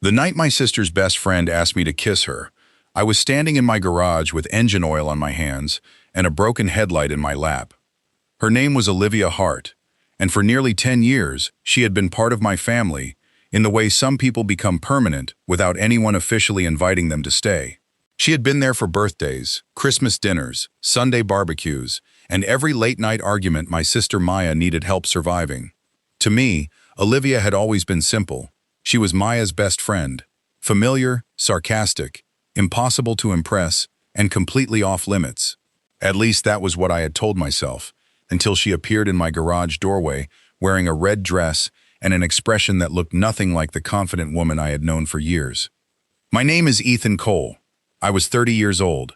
The night my sister's best friend asked me to kiss her, I was standing in my garage with engine oil on my hands and a broken headlight in my lap. Her name was Olivia Hart, and for nearly 10 years, she had been part of my family in the way some people become permanent without anyone officially inviting them to stay. She had been there for birthdays, Christmas dinners, Sunday barbecues, and every late-night argument my sister Maya needed help surviving. To me, Olivia had always been simple. She was Maya's best friend, familiar, sarcastic, impossible to impress, and completely off-limits. At least that was what I had told myself, until she appeared in my garage doorway wearing a red dress and an expression that looked nothing like the confident woman I had known for years. My name is Ethan Cole. I was 30 years old.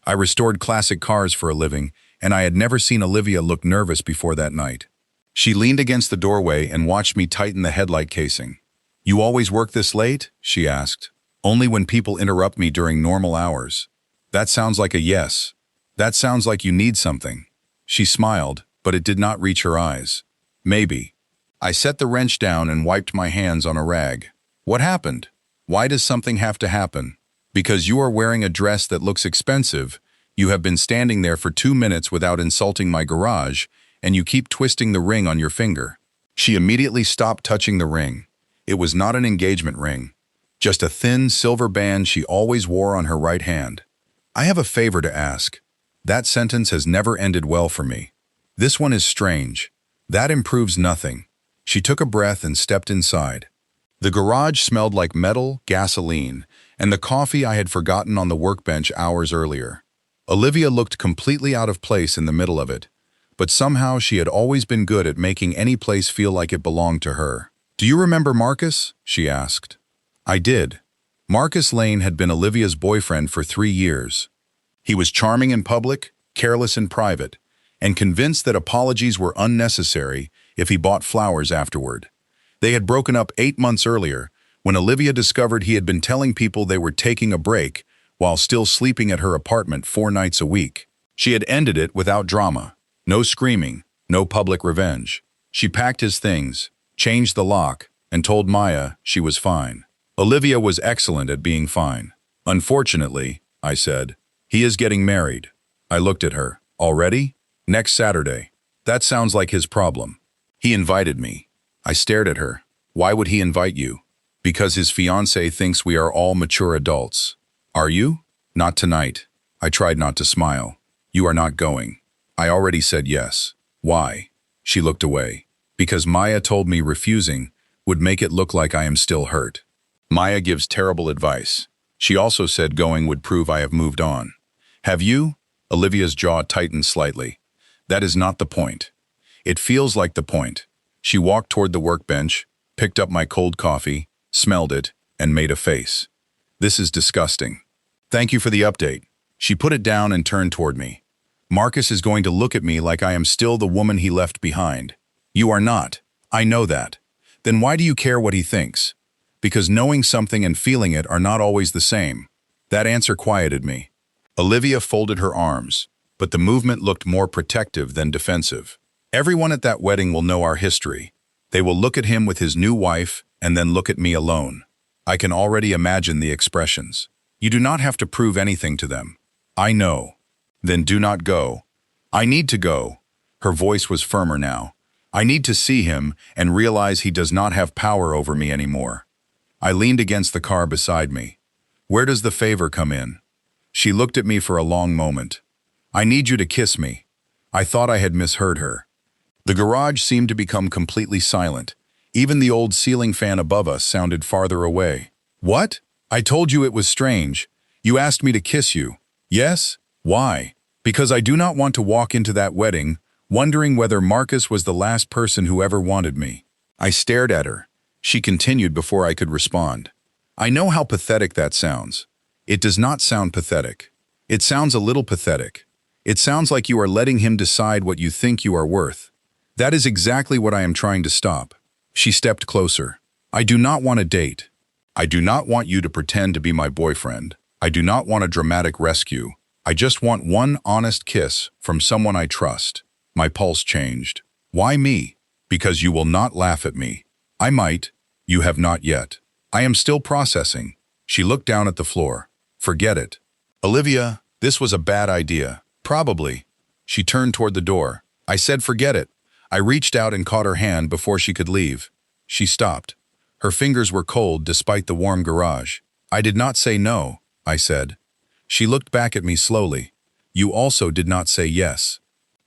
I restored classic cars for a living, and I had never seen Olivia look nervous before that night. She leaned against the doorway and watched me tighten the headlight casing. "You always work this late?" she asked. "Only when people interrupt me during normal hours." "That sounds like a yes. That sounds like you need something." She smiled, but it did not reach her eyes. "Maybe." I set the wrench down and wiped my hands on a rag. "What happened? Why does something have to happen?" "Because you are wearing a dress that looks expensive, you have been standing there for 2 minutes without insulting my garage, and you keep twisting the ring on your finger." She immediately stopped touching the ring. It was not an engagement ring, just a thin silver band she always wore on her right hand. "I have a favor to ask. That sentence has never ended well for me. This one is strange. That improves nothing." She took a breath and stepped inside. The garage smelled like metal, gasoline, and the coffee I had forgotten on the workbench hours earlier. Olivia looked completely out of place in the middle of it, but somehow she had always been good at making any place feel like it belonged to her. "Do you remember Marcus?" she asked. I did. Marcus Lane had been Olivia's boyfriend for 3 years. He was charming in public, careless in private, and convinced that apologies were unnecessary if he bought flowers afterward. They had broken up 8 months earlier when Olivia discovered he had been telling people they were taking a break while still sleeping at her apartment 4 nights a week. She had ended it without drama. No screaming, no public revenge. She packed his things, changed the lock, and told Maya she was fine. Olivia was excellent at being fine. "Unfortunately," I said, "he is getting married." I looked at her. "Already? Next Saturday." "That sounds like his problem." "He invited me." I stared at her. "Why would he invite you?" "Because his fiancée thinks we are all mature adults." "Are you?" "Not tonight." I tried not to smile. "You are not going." I already said yes. "Why?" She looked away. "Because Maya told me refusing would make it look like I am still hurt. Maya gives terrible advice. She also said going would prove I have moved on." "Have you?" Olivia's jaw tightened slightly. "That is not the point." "It feels like the point." She walked toward the workbench, picked up my cold coffee, smelled it, and made a face. "This is disgusting." "Thank you for the update." She put it down and turned toward me. "Marcus is going to look at me like I am still the woman he left behind." "You are not. I know that." "Then why do you care what he thinks?" "Because knowing something and feeling it are not always the same." That answer quieted me. Olivia folded her arms, but the movement looked more protective than defensive. "Everyone at that wedding will know our history. They will look at him with his new wife and then look at me alone. I can already imagine the expressions. You do not have to prove anything to them." "I know." "Then do not go." "I need to go." Her voice was firmer now. "I need to see him and realize he does not have power over me anymore." I leaned against the car beside me. "Where does the favor come in?" She looked at me for a long moment. "I need you to kiss me." I thought I had misheard her. The garage seemed to become completely silent. Even the old ceiling fan above us sounded farther away. "What? I told you it was strange. You asked me to kiss you." "Yes? Why?" "Because I do not want to walk into that wedding wondering whether Marcus was the last person who ever wanted me." I stared at her. She continued before I could respond. "I know how pathetic that sounds. It does not sound pathetic. It sounds a little pathetic. It sounds like you are letting him decide what you think you are worth. That is exactly what I am trying to stop." She stepped closer. "I do not want a date. I do not want you to pretend to be my boyfriend. I do not want a dramatic rescue. I just want one honest kiss from someone I trust." My pulse changed. "Why me?" "Because you will not laugh at me." "I might. You have not yet." I am still processing. She looked down at the floor. Forget it. Olivia, this was a bad idea. Probably. She turned toward the door. I said forget it. I reached out and caught her hand before she could leave. She stopped. Her fingers were cold despite the warm garage. I did not say no, I said. She looked back at me slowly. You also did not say yes.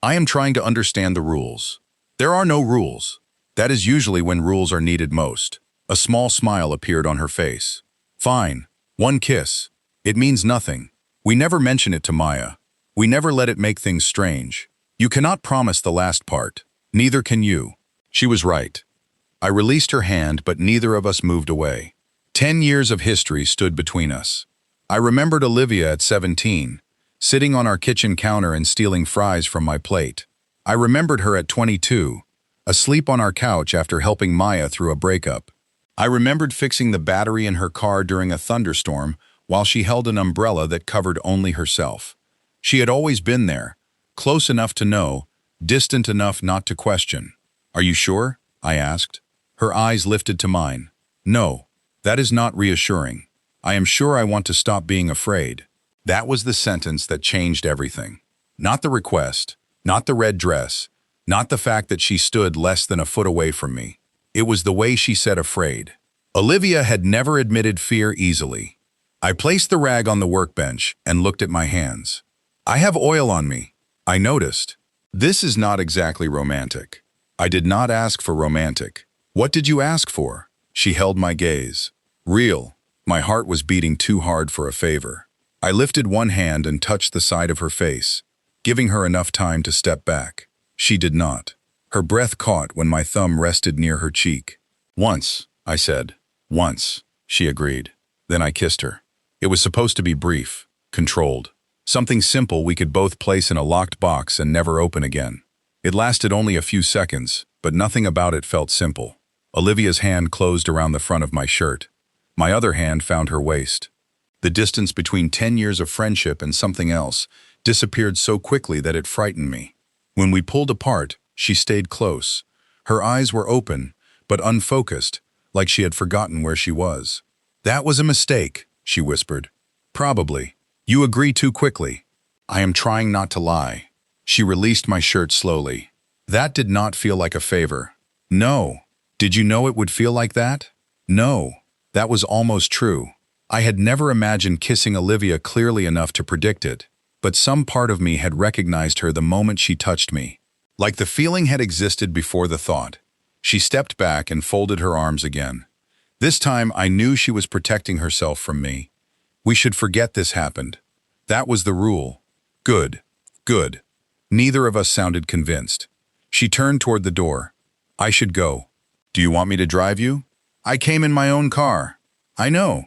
I am trying to understand the rules. There are no rules. That is usually when rules are needed most. A small smile appeared on her face. Fine. One kiss. It means nothing. We never mention it to Maya. We never let it make things strange. You cannot promise the last part. Neither can you. She was right. I released her hand, but neither of us moved away. 10 years of history stood between us. I remembered Olivia at 17, sitting on our kitchen counter and stealing fries from my plate. I remembered her at 22, asleep on our couch after helping Maya through a breakup. I remembered fixing the battery in her car during a thunderstorm while she held an umbrella that covered only herself. She had always been there, close enough to know, distant enough not to question. Are you sure? I asked. Her eyes lifted to mine. No, that is not reassuring. I am sure I want to stop being afraid. That was the sentence that changed everything. Not the request, not the red dress, not the fact that she stood less than a foot away from me. It was the way she said afraid. Olivia had never admitted fear easily. I placed the rag on the workbench and looked at my hands. I have oil on me. I noticed. This is not exactly romantic. I did not ask for romantic. What did you ask for? She held my gaze. Real. My heart was beating too hard for a favor. I lifted one hand and touched the side of her face, giving her enough time to step back. She did not. Her breath caught when my thumb rested near her cheek. Once, I said. Once, she agreed. Then I kissed her. It was supposed to be brief, controlled. Something simple we could both place in a locked box and never open again. It lasted only a few seconds, but nothing about it felt simple. Olivia's hand closed around the front of my shirt. My other hand found her waist. The distance between 10 years of friendship and something else disappeared so quickly that it frightened me. When we pulled apart, she stayed close. Her eyes were open, but unfocused, like she had forgotten where she was. That was a mistake, she whispered. Probably. You agree too quickly. I am trying not to lie. She released my shirt slowly. That did not feel like a favor. No. Did you know it would feel like that? No. That was almost true. I had never imagined kissing Olivia clearly enough to predict it, but some part of me had recognized her the moment she touched me. Like the feeling had existed before the thought. She stepped back and folded her arms again. This time I knew she was protecting herself from me. We should forget this happened. That was the rule. Good. Good. Neither of us sounded convinced. She turned toward the door. I should go. Do you want me to drive you? I came in my own car. I know.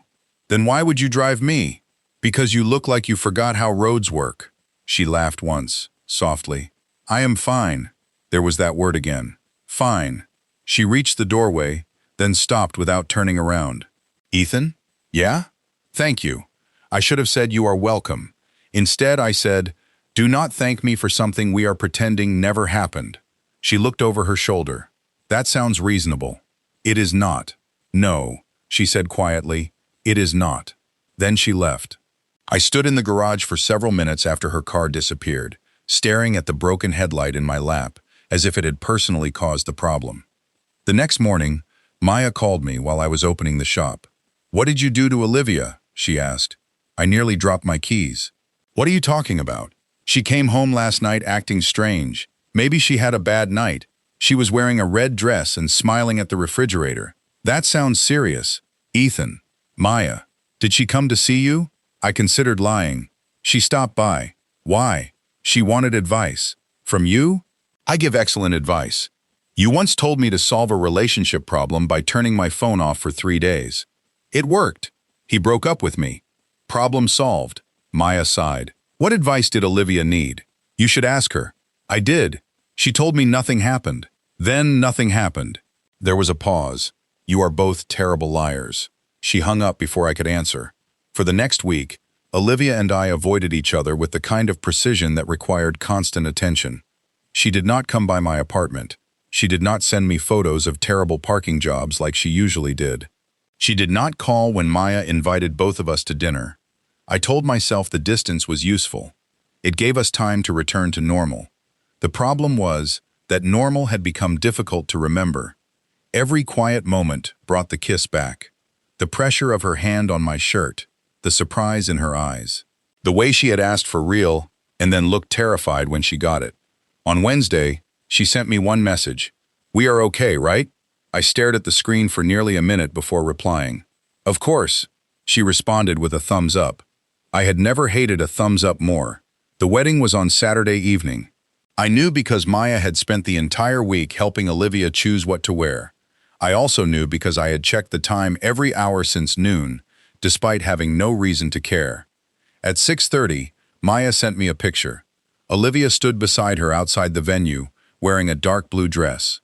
Then why would you drive me? Because you look like you forgot how roads work. She laughed once, softly. I am fine. There was that word again. Fine. She reached the doorway, then stopped without turning around. Ethan? Yeah? Thank you. I should have said you are welcome. Instead, I said, do not thank me for something we are pretending never happened. She looked over her shoulder. That sounds reasonable. It is not. No, she said quietly. It is not. Then she left. I stood in the garage for several minutes after her car disappeared, staring at the broken headlight in my lap, as if it had personally caused the problem. The next morning, Maya called me while I was opening the shop. What did you do to Olivia? She asked. I nearly dropped my keys. What are you talking about? She came home last night acting strange. Maybe she had a bad night. She was wearing a red dress and smiling at the refrigerator. That sounds serious. Ethan. Maya. Did she come to see you? I considered lying. She stopped by. Why? She wanted advice. From you? I give excellent advice. You once told me to solve a relationship problem by turning my phone off for 3 days. It worked. He broke up with me. Problem solved. Maya sighed. What advice did Olivia need? You should ask her. I did. She told me nothing happened. Then nothing happened. There was a pause. You are both terrible liars. She hung up before I could answer. For the next week, Olivia and I avoided each other with the kind of precision that required constant attention. She did not come by my apartment. She did not send me photos of terrible parking jobs like she usually did. She did not call when Maya invited both of us to dinner. I told myself the distance was useful. It gave us time to return to normal. The problem was that normal had become difficult to remember. Every quiet moment brought the kiss back. The pressure of her hand on my shirt, the surprise in her eyes. The way she had asked for real and then looked terrified when she got it. On Wednesday, she sent me one message. "We are okay, right?" I stared at the screen for nearly a minute before replying. "Of course," she responded with a thumbs up. I had never hated a thumbs up more. The wedding was on Saturday evening. I knew because Maya had spent the entire week helping Olivia choose what to wear. I also knew because I had checked the time every hour since noon, despite having no reason to care. At 6:30, Maya sent me a picture. Olivia stood beside her outside the venue, wearing a dark blue dress.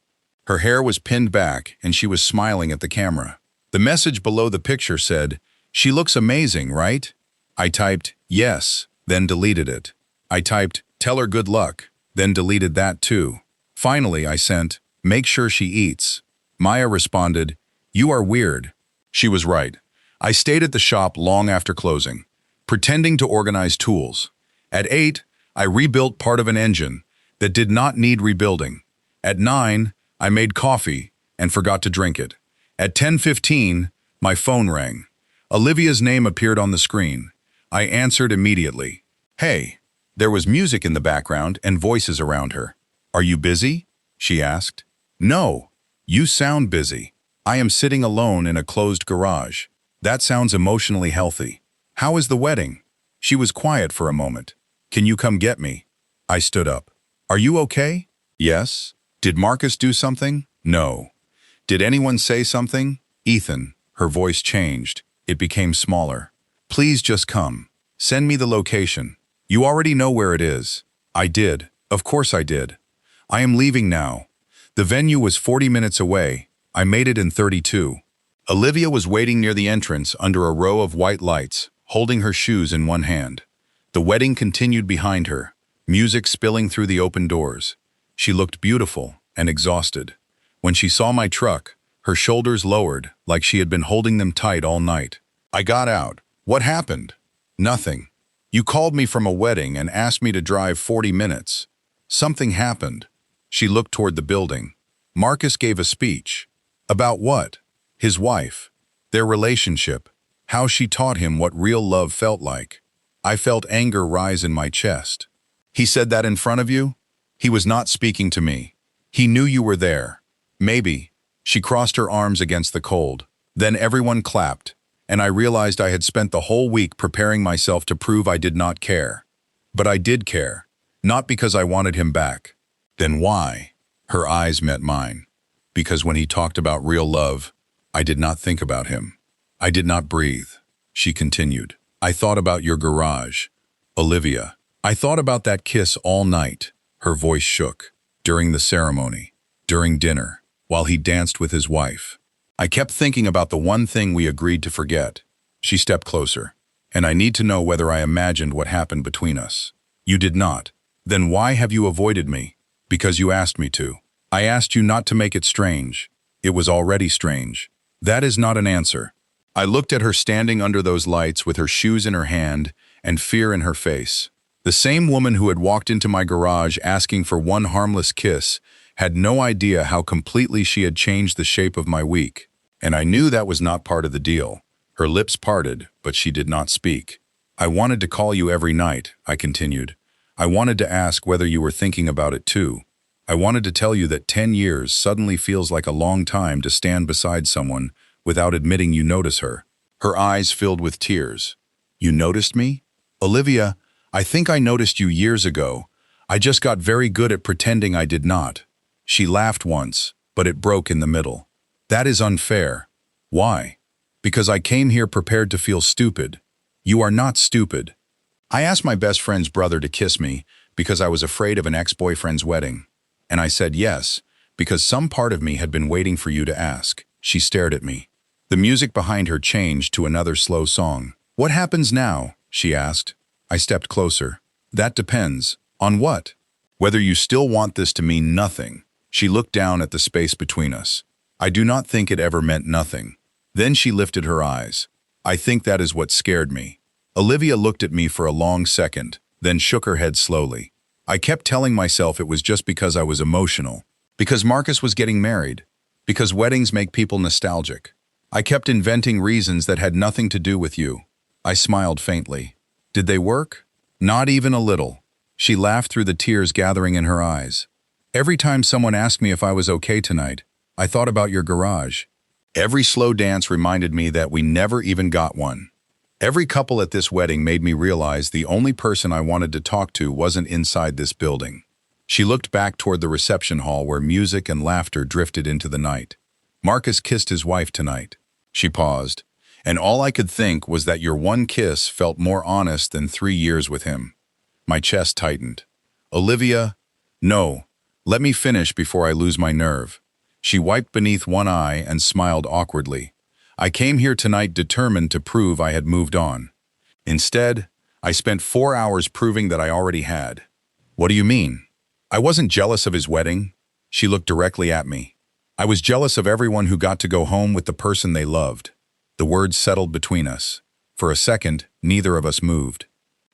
Her hair was pinned back and she was smiling at the camera. The message below the picture said, "She looks amazing, right?" I typed, "Yes," then deleted it. I typed, "Tell her good luck," then deleted that too. Finally, I sent, "Make sure she eats." Maya responded, "You are weird." She was right. I stayed at the shop long after closing, pretending to organize tools. At 8, I rebuilt part of an engine that did not need rebuilding. At 9, I made coffee and forgot to drink it. At 10:15, my phone rang. Olivia's name appeared on the screen. I answered immediately. "Hey." There was music in the background and voices around her. "Are you busy?" she asked. "No. You sound busy. I am sitting alone in a closed garage." That sounds emotionally healthy. "How is the wedding?" She was quiet for a moment. "Can you come get me?" I stood up. "Are you okay?" "Yes." "Did Marcus do something?" "No." "Did anyone say something?" "Ethan." Her voice changed. It became smaller. "Please just come. Send me the location. You already know where it is." I did. Of course I did. "I am leaving now." The venue was 40 minutes away. I made it in 32. Olivia was waiting near the entrance under a row of white lights, holding her shoes in one hand. The wedding continued behind her, music spilling through the open doors. She looked beautiful and exhausted. When she saw my truck, her shoulders lowered like she had been holding them tight all night. I got out. "What happened?" "Nothing. You called me from a wedding and asked me to drive 40 minutes. Something happened." She looked toward the building. "Marcus gave a speech." "About what?" "His wife. Their relationship. How she taught him what real love felt like." I felt anger rise in my chest. "He said that in front of you?" "He was not speaking to me. He knew you were there." "Maybe." She crossed her arms against the cold. Then everyone clapped, and I realized I had spent the whole week preparing myself to prove I did not care. But I did care. Not because I wanted him back. "Then why?" Her eyes met mine. "Because when he talked about real love, I did not think about him. I did not breathe." She continued. "I thought about your garage. Olivia. I thought about that kiss all night." Her voice shook. "During the ceremony. During dinner. While he danced with his wife. I kept thinking about the one thing we agreed to forget." She stepped closer. "And I need to know whether I imagined what happened between us." "You did not. Then why have you avoided me?" "Because you asked me to. I asked you not to make it strange. It was already strange." "That is not an answer." I looked at her standing under those lights with her shoes in her hand and fear in her face. The same woman who had walked into my garage asking for one harmless kiss had no idea how completely she had changed the shape of my week. And I knew that was not part of the deal. Her lips parted, but she did not speak. "I wanted to call you every night," I continued. "I wanted to ask whether you were thinking about it too. I wanted to tell you that 10 years suddenly feels like a long time to stand beside someone without admitting you notice her." Her eyes filled with tears. "You noticed me?" "Olivia, I think I noticed you years ago. I just got very good at pretending I did not." She laughed once, but it broke in the middle. "That is unfair." "Why?" "Because I came here prepared to feel stupid." "You are not stupid." "I asked my best friend's brother to kiss me because I was afraid of an ex-boyfriend's wedding. And I said yes, because some part of me had been waiting for you to ask." She stared at me. The music behind her changed to another slow song. "What happens now?" she asked. I stepped closer. "That depends. On what?" "Whether you still want this to mean nothing." She looked down at the space between us. "I do not think it ever meant nothing." Then she lifted her eyes. I think that is what scared me. Olivia looked at me for a long second, then shook her head slowly. I kept telling myself it was just because I was emotional, because Marcus was getting married, because weddings make people nostalgic. I kept inventing reasons that had nothing to do with you. I smiled faintly. Did they work? Not even a little. She laughed through the tears gathering in her eyes. Every time someone asked me if I was okay tonight, I thought about your garage. Every slow dance reminded me that we never even got one. Every couple at this wedding made me realize the only person I wanted to talk to wasn't inside this building. She looked back toward the reception hall where music and laughter drifted into the night. Marcus kissed his wife tonight. She paused, and all I could think was that your one kiss felt more honest than 3 years with him. My chest tightened. Olivia, no, let me finish before I lose my nerve. She wiped beneath one eye and smiled awkwardly. I came here tonight determined to prove I had moved on. Instead, I spent 4 hours proving that I already had. What do you mean? I wasn't jealous of his wedding. She looked directly at me. I was jealous of everyone who got to go home with the person they loved. The words settled between us. For a second, neither of us moved.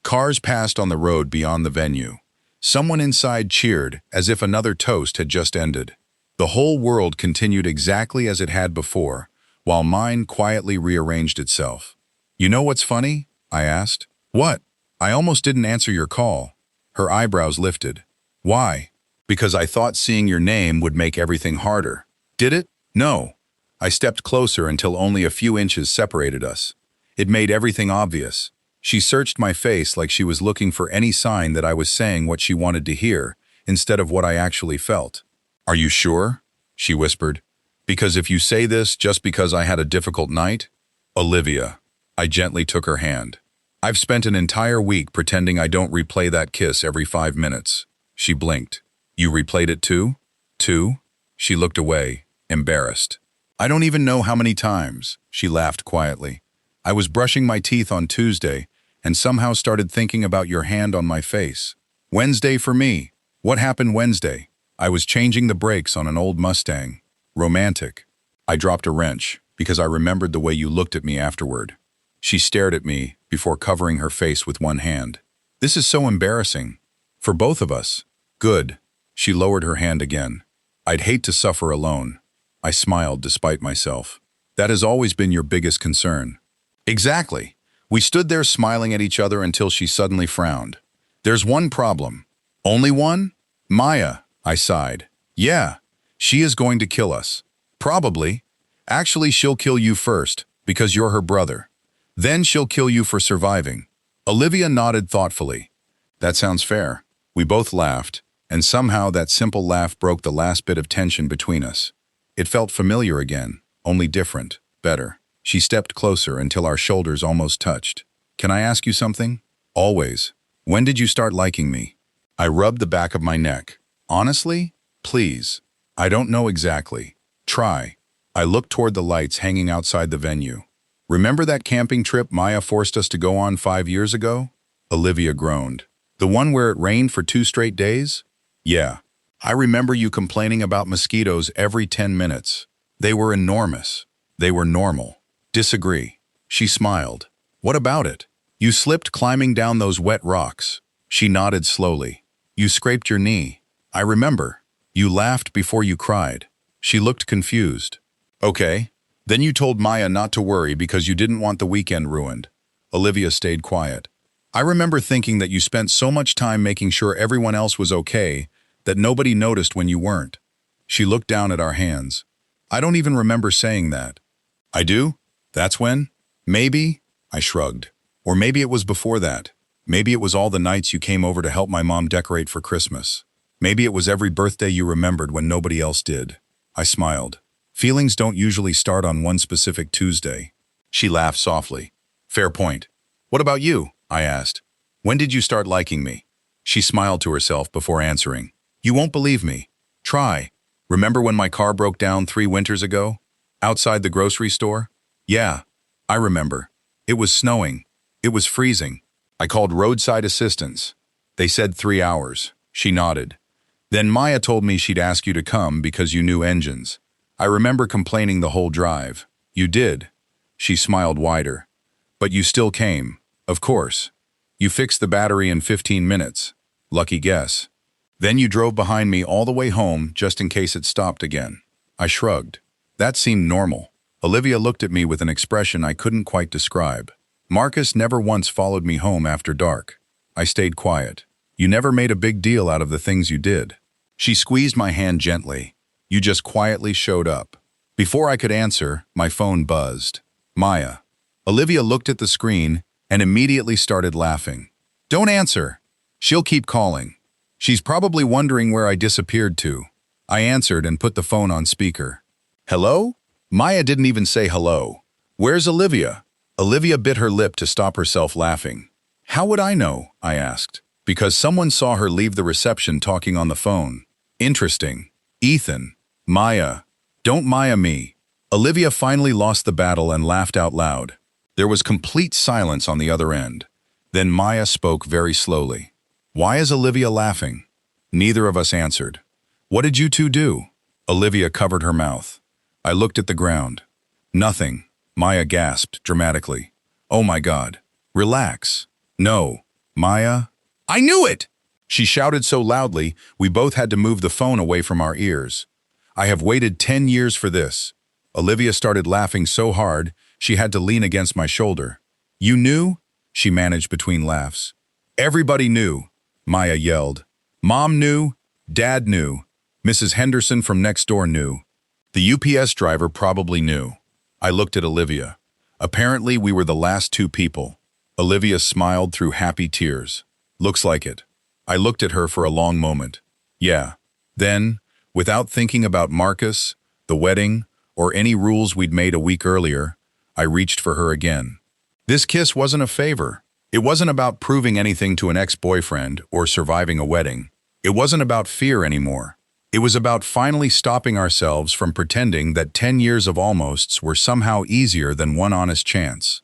Cars passed on the road beyond the venue. Someone inside cheered as if another toast had just ended. The whole world continued exactly as it had before, while mine quietly rearranged itself. You know what's funny? I asked. What? I almost didn't answer your call. Her eyebrows lifted. Why? Because I thought seeing your name would make everything harder. Did it? No. I stepped closer until only a few inches separated us. It made everything obvious. She searched my face like she was looking for any sign that I was saying what she wanted to hear, instead of what I actually felt. Are you sure? She whispered. Because if you say this just because I had a difficult night, Olivia. I gently took her hand. I've spent an entire week pretending I don't replay that kiss every 5 minutes. She blinked. You replayed it too? Too? She looked away, embarrassed. I don't even know how many times, she laughed quietly. I was brushing my teeth on Tuesday and somehow started thinking about your hand on my face. Wednesday for me. What happened Wednesday? I was changing the brakes on an old Mustang. Romantic. I dropped a wrench because I remembered the way you looked at me afterward. She stared at me before covering her face with one hand. This is so embarrassing. For both of us. Good. She lowered her hand again. I'd hate to suffer alone. I smiled despite myself. That has always been your biggest concern. Exactly. We stood there smiling at each other until she suddenly frowned. There's one problem. Only one? Maya, I sighed. Yeah. She is going to kill us. Probably. Actually, she'll kill you first, because you're her brother. Then she'll kill you for surviving. Olivia nodded thoughtfully. That sounds fair. We both laughed, and somehow that simple laugh broke the last bit of tension between us. It felt familiar again, only different, better. She stepped closer until our shoulders almost touched. Can I ask you something? Always. When did you start liking me? I rubbed the back of my neck. Honestly? Please. I don't know exactly. Try. I looked toward the lights hanging outside the venue. Remember that camping trip Maya forced us to go on 5 years ago? Olivia groaned. The one where it rained for 2 straight days? Yeah. I remember you complaining about mosquitoes every 10 minutes. They were enormous. They were normal. Disagree. She smiled. What about it? You slipped climbing down those wet rocks. She nodded slowly. You scraped your knee. I remember. You laughed before you cried. She looked confused. Okay. Then you told Maya not to worry because you didn't want the weekend ruined. Olivia stayed quiet. I remember thinking that you spent so much time making sure everyone else was okay that nobody noticed when you weren't. She looked down at our hands. I don't even remember saying that. I do? That's when? Maybe? I shrugged. Or maybe it was before that. Maybe it was all the nights you came over to help my mom decorate for Christmas. Maybe it was every birthday you remembered when nobody else did. I smiled. Feelings don't usually start on one specific Tuesday. She laughed softly. Fair point. What about you? I asked. When did you start liking me? She smiled to herself before answering. You won't believe me. Try. Remember when my car broke down 3 winters ago? Outside the grocery store? Yeah, I remember. It was snowing. It was freezing. I called roadside assistance. They said 3 hours. She nodded. Then Maya told me she'd ask you to come because you knew engines. I remember complaining the whole drive. You did. She smiled wider. But you still came. Of course. You fixed the battery in 15 minutes. Lucky guess. Then you drove behind me all the way home just in case it stopped again. I shrugged. That seemed normal. Olivia looked at me with an expression I couldn't quite describe. Marcus never once followed me home after dark. I stayed quiet. You never made a big deal out of the things you did. She squeezed my hand gently. You just quietly showed up. Before I could answer, my phone buzzed. Maya. Olivia looked at the screen and immediately started laughing. Don't answer. She'll keep calling. She's probably wondering where I disappeared to. I answered and put the phone on speaker. Hello? Maya didn't even say hello. Where's Olivia? Olivia bit her lip to stop herself laughing. How would I know? I asked. Because someone saw her leave the reception talking on the phone. Interesting. Ethan. Maya. Don't Maya me. Olivia finally lost the battle and laughed out loud. There was complete silence on the other end. Then Maya spoke very slowly. Why is Olivia laughing? Neither of us answered. What did you two do? Olivia covered her mouth. I looked at the ground. Nothing. Maya gasped dramatically. Oh my God. Relax. No. Maya. I knew it! She shouted so loudly, we both had to move the phone away from our ears. I have waited 10 years for this. Olivia started laughing so hard, she had to lean against my shoulder. You knew? She managed between laughs. Everybody knew, Maya yelled. Mom knew, Dad knew, Mrs. Henderson from next door knew. The UPS driver probably knew. I looked at Olivia. Apparently we were the last two people. Olivia smiled through happy tears. Looks like it. I looked at her for a long moment. Yeah. Then, without thinking about Marcus, the wedding, or any rules we'd made a week earlier, I reached for her again. This kiss wasn't a favor. It wasn't about proving anything to an ex-boyfriend or surviving a wedding. It wasn't about fear anymore. It was about finally stopping ourselves from pretending that 10 years of almosts were somehow easier than one honest chance.